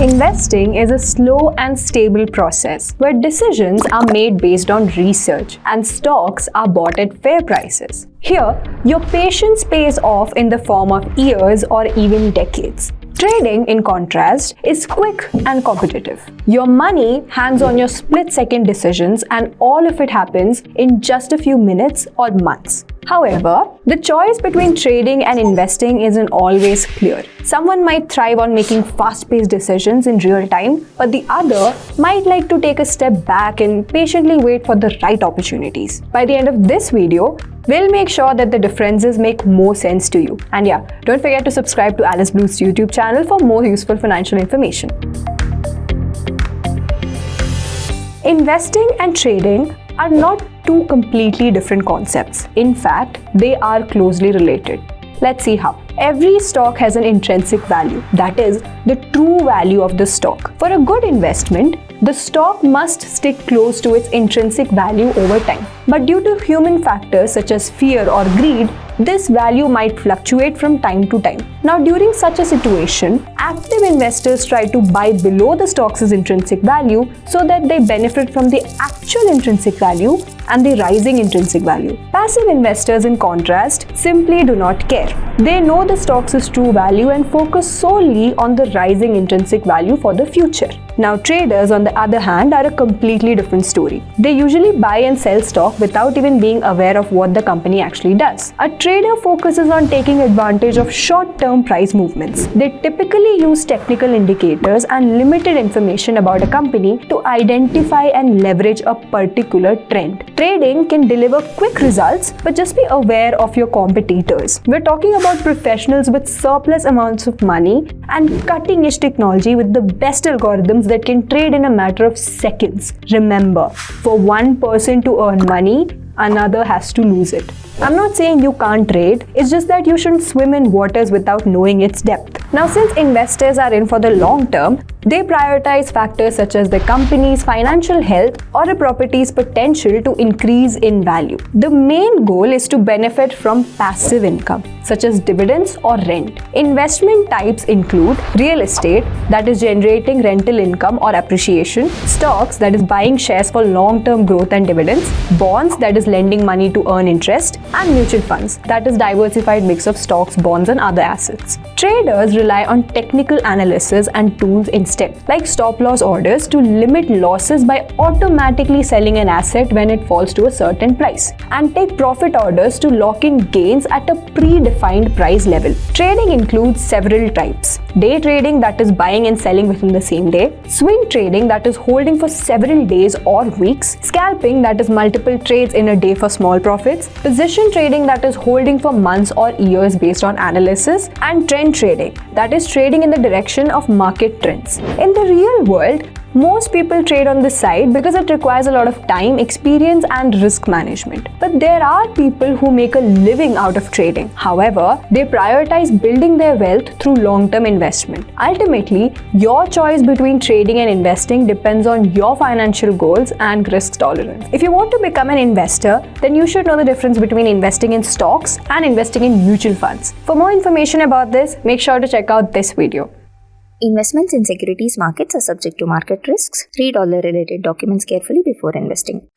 Investing is a slow and stable process where decisions are made based on research and stocks are bought at fair prices. Here, your patience pays off in the form of years or even decades. Trading, in contrast, is quick and competitive. Your money hangs on your split-second decisions and all of it happens in just a few minutes or months. However, the choice between trading and investing isn't always clear. Someone might thrive on making fast-paced decisions in real time, but the other might like to take a step back and patiently wait for the right opportunities. By the end of this video, we'll make sure that the differences make more sense to you. And yeah, don't forget to subscribe to Alice Blue's YouTube channel for more useful financial information. Investing and trading are not two completely different concepts. In fact, they are closely related. Let's see how. Every stock has an intrinsic value, that is, the true value of the stock. For a good investment, the stock must stick close to its intrinsic value over time. But due to human factors such as fear or greed, this value might fluctuate from time to time. Now, during such a situation, active investors try to buy below the stock's intrinsic value so that they benefit from the actual intrinsic value and the rising intrinsic value. Passive investors, in contrast, simply do not care. They know the stock's true value and focus solely on the rising intrinsic value for the future. Now, traders, on the other hand, are a completely different story. They usually buy and sell stock without even being aware of what the company actually does. A trader focuses on taking advantage of short-term price movements. They typically use technical indicators and limited information about a company to identify and leverage a particular trend. Trading can deliver quick results, but just be aware of your competitors. We're talking about professionals with surplus amounts of money and cutting-edge technology with the best algorithms that can trade in a matter of seconds. Remember, for one person to earn money, another has to lose it. I'm not saying you can't trade, it's just that you shouldn't swim in waters without knowing its depth. Now, since investors are in for the long term, they prioritize factors such as the company's financial health or a property's potential to increase in value. The main goal is to benefit from passive income, such as dividends or rent. Investment types include real estate, that is generating rental income or appreciation, stocks, that is buying shares for long-term growth and dividends, bonds, that is lending money to earn interest, and mutual funds, that is diversified mix of stocks, bonds, and other assets. Traders rely on technical analysis and tools instead, like stop-loss orders to limit losses by automatically selling an asset when it falls to a certain price, and take profit orders to lock in gains at a predefined price level. Trading includes several types. Day trading, that is buying and selling within the same day. Swing trading, that is holding for several days or weeks. Scalping, that is multiple trades in a day for small profits. Position trading, that is holding for months or years based on analysis. And trend trading, that is trading in the direction of market trends. In the real world, most people trade on this side because it requires a lot of time, experience, and risk management. But there are people who make a living out of trading. However, they prioritize building their wealth through long-term investment. Ultimately, your choice between trading and investing depends on your financial goals and risk tolerance. If you want to become an investor, then you should know the difference between investing in stocks and investing in mutual funds. For more information about this, make sure to check out this video. Investments in securities markets are subject to market risks. Read all the related documents carefully before investing.